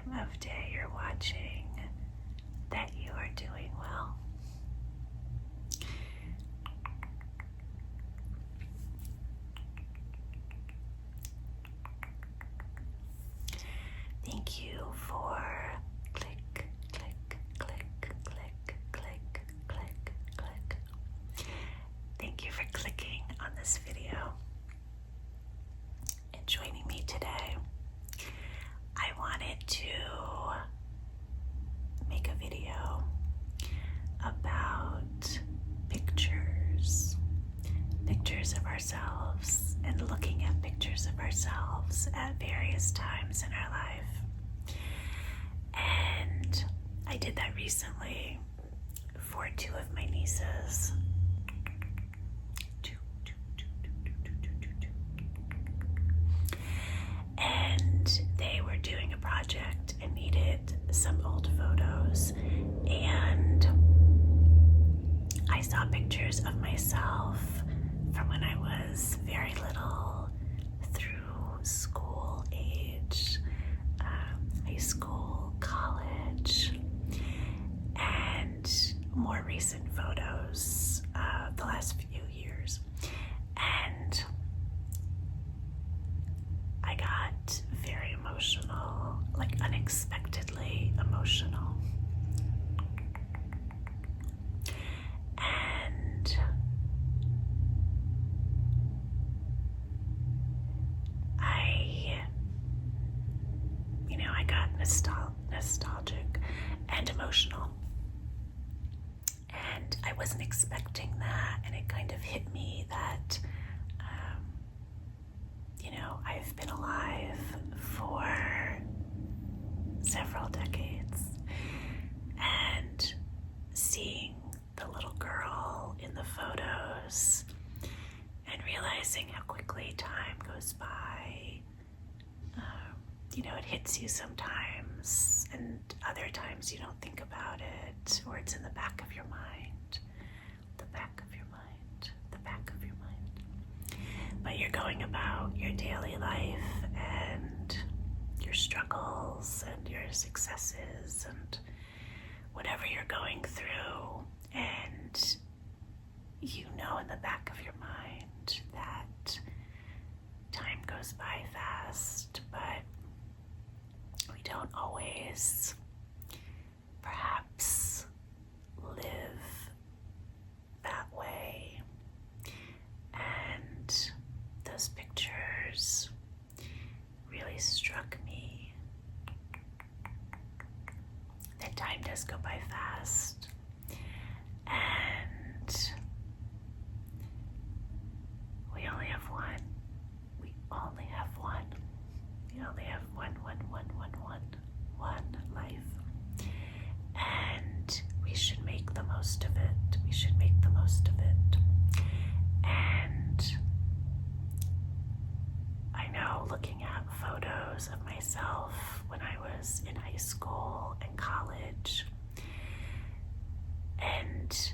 time of day you're watching, that you are doing well. Thank you for click, click, click, click, click, click, click. Thank you for clicking on this video and joining me today. I wanted to make a video about pictures of ourselves and looking at pictures of ourselves at various times in our life. And I did that recently for two of my nieces. And they were doing a project and needed some old photos, and I saw pictures of myself from when I was very little through school age, high school, college, and more recent photos the last few years. And I got very emotional, like unexpectedly emotional. And I got nostalgic and emotional. And I wasn't expecting that, and it kind of hit me that I've been alive for several decades, and seeing the little girl in the photos and realizing how quickly time goes by. It hits you sometimes, and other times you don't think about it, or it's in the back of your mind, the back of your mind, the back of your mind. But you're going about your daily life and your struggles and your successes and whatever you're going through, and in the back of your mind that time goes by fast, but we don't always perhaps live that way. And those pictures really struck me that time does go by fast, and we only have one. We only have one. We only have one life. And we should make the most of it. We should make the most of it. And I know, looking at photos of myself when I was in high school and college, and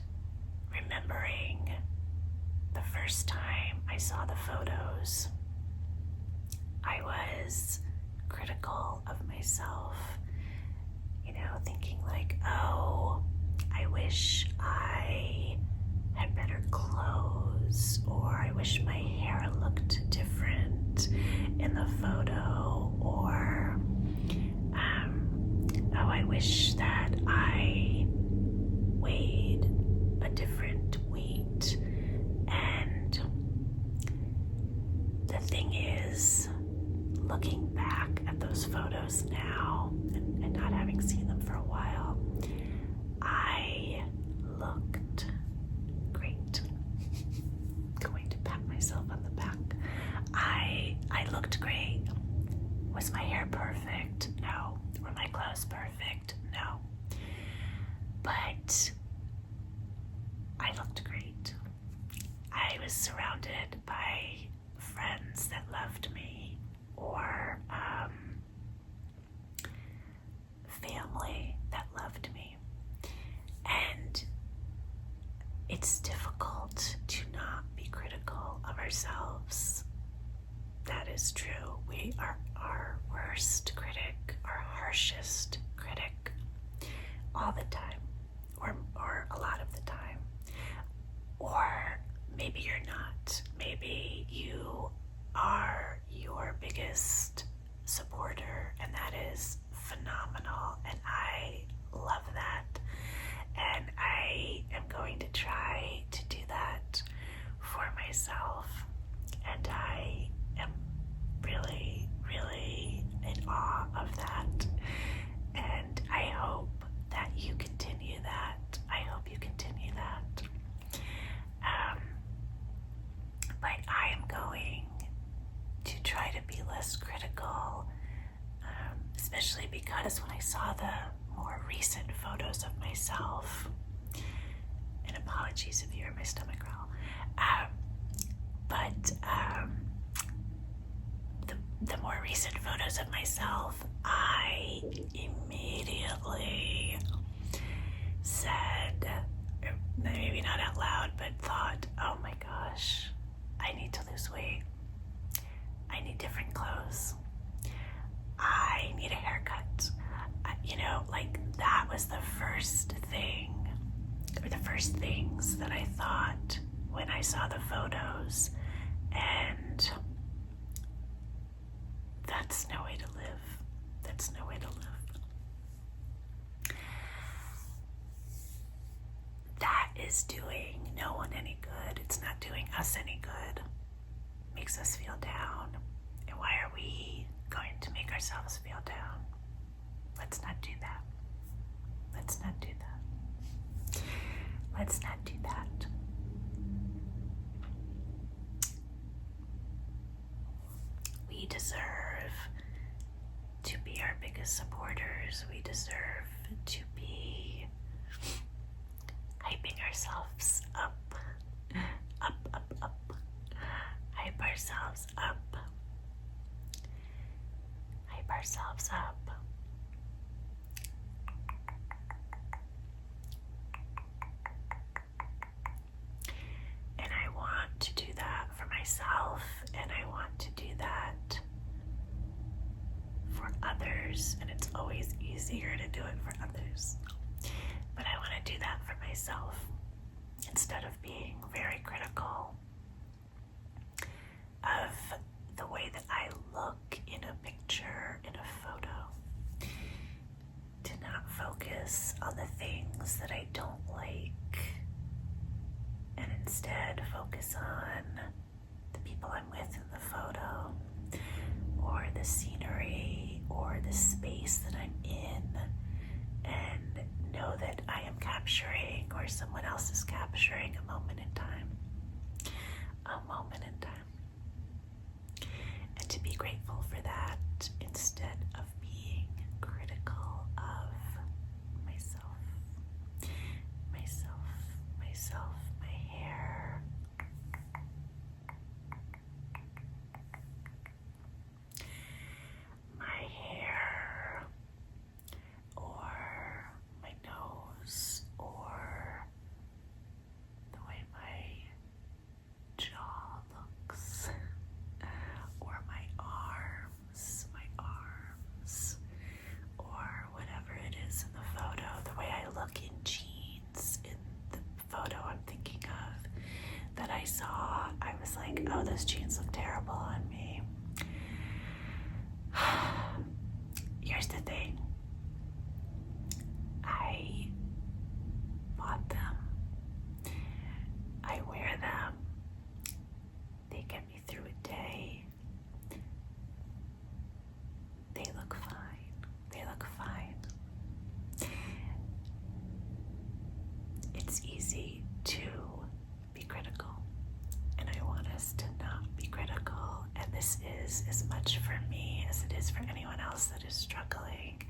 remembering the first time I saw the photos, I was critical of myself, thinking like, oh, I wish I had better clothes, or I wish my hair looked different in the photo, or oh, I wish that I weighed a different weight. And the thing is, looking back at those photos now and not having seen them for a while, I looked great. Going to pat myself on the back. I looked great. Was my hair perfect? No. Were my clothes perfect? No. But I looked great. I was surrounded by friends that loved me, or family that loved me. And it's difficult to not be critical of ourselves. That is true. We are our worst critic, our harshest critic all the time, or a lot of the time. Or maybe you're not. Maybe you are your biggest supporter, and that is phenomenal, and I love that. And I am going to try to do that for myself, and I am really, really in awe of that. And I hope that you continue that. I hope you continue that. But I am going to try to be less critical, especially because when I saw the more recent photos of myself, and apologies if you hear my stomach growl, but the more recent photos of myself, I immediately said, maybe not out loud, but thought, oh my gosh, I need to lose weight. I need different clothes. I need a haircut. Like that was the first thing, or the first things that I thought when I saw the photos. And that's no way to live. That's no way to live. That is doing no one any good. It's not doing us any good. Makes us feel down. And why are we going to make ourselves feel down? Let's not do that. Let's not do that. Let's not do that. We deserve to be our biggest supporters. We deserve to be hyping ourselves up. Up, up, up. Hype ourselves up. Hype ourselves up. And I want to do that for myself, and I want to do that for others, and it's always easier to do it for others. But I want to do that for myself instead of being very critical of the way that I look in a picture, in a photo. To not focus on the things that I don't like, and instead focus on the people I'm with in the photo, or the scenery, or the space that I'm in, and know that I am capturing, or someone else is capturing, a moment in time. A moment in time. And to be grateful for that instead of being critical of myself. Myself, my hair. My hair, or my nose, or the way my jaw looks, or my arms, or whatever it is in the photo, the way I look in jeans in the photo I'm thinking of that I saw. I was like, oh, those jeans look terrible on me. Here's the thing. I bought them. I wear them. They get me through a day. They look fine. They look fine. It's easy to be critical, and I want us to not be critical. And this is as much for me as it is for anyone else that is struggling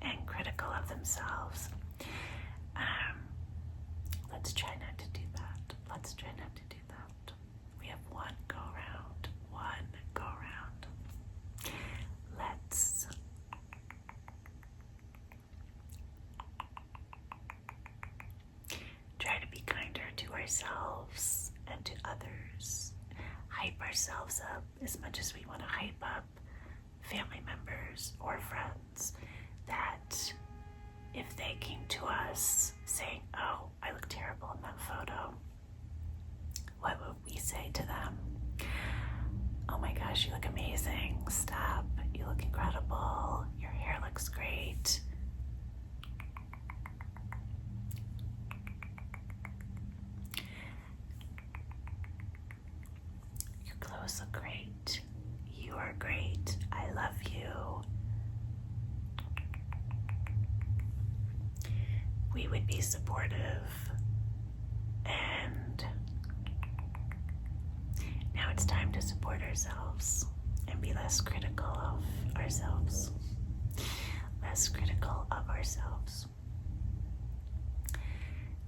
and critical of themselves. Let's try not to do that. Let's try not to do that. We have one go round. Let's try to be kinder to ourselves and to others. Hype ourselves up as much as we want to hype up family members or friends. so great. You are great. I love you. We would be supportive, and now it's time to support ourselves and be less critical of ourselves. Less critical of ourselves.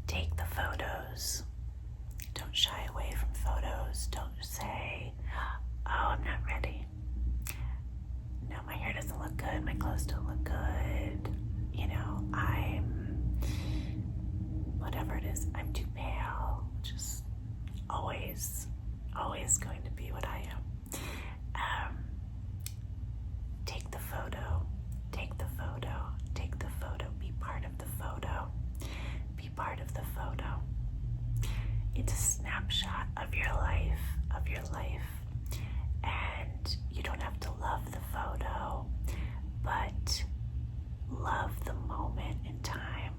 Take the photos. Don't shy away from photos. Don't say, oh, I'm not ready. No, my hair doesn't look good. My clothes don't look good. You know, whatever it is, I'm too pale. Just always going to be what I am. Take the photo. Take the photo. Take the photo. Be part of the photo. Be part of the photo. It's a snapshot of your life, and you don't have to love the photo, but love the moment in time,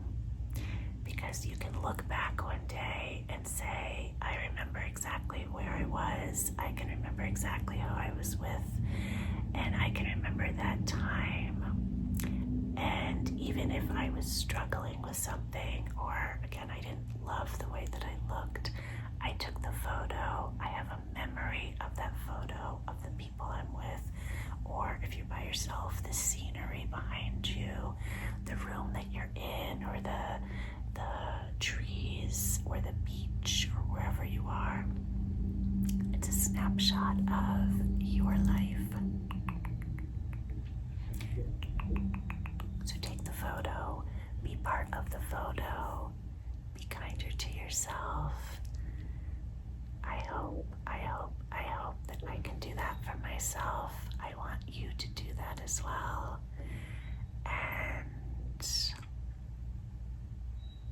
because you can look back one day and say, I remember exactly where I was, I can remember exactly who I was with, and I can remember that time. And even if I was struggling with something, or again, I didn't love the way that I looked, I took the photo. I have a memory of that photo, of the people I'm with, or if you're by yourself, the scenery behind you, the room that you're in, or the trees, or the beach, or wherever you are. It's a snapshot of your life. So take the photo, be part of the photo, be kinder to yourself. I hope that I can do that for myself. I want you to do that as well. And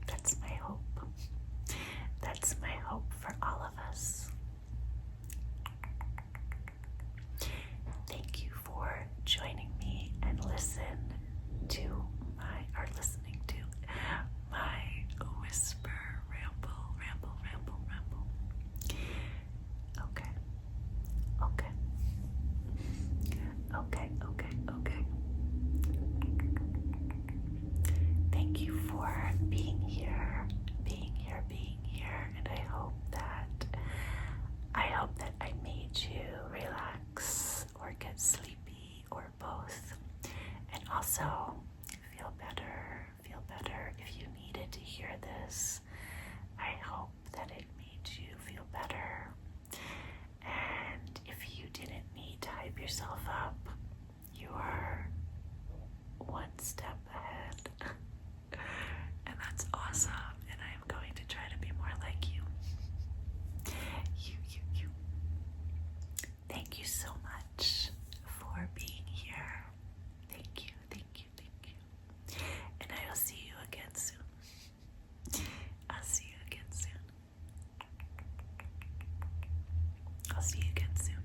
that's my hope. That's my hope for all of us. Thank you for joining me and listening to my whisper, ramble. Okay. Thank you for being here, and I hope that I made you relax or get sleepy or both, and also feel better if you needed to hear this. I hope that it made you feel better, and if you didn't need to hype yourself up, you are one step ahead. And that's awesome, and I am going to try to be more like you. You. Thank you so much for being here. Thank you. And I will see you again soon. I'll see you again soon.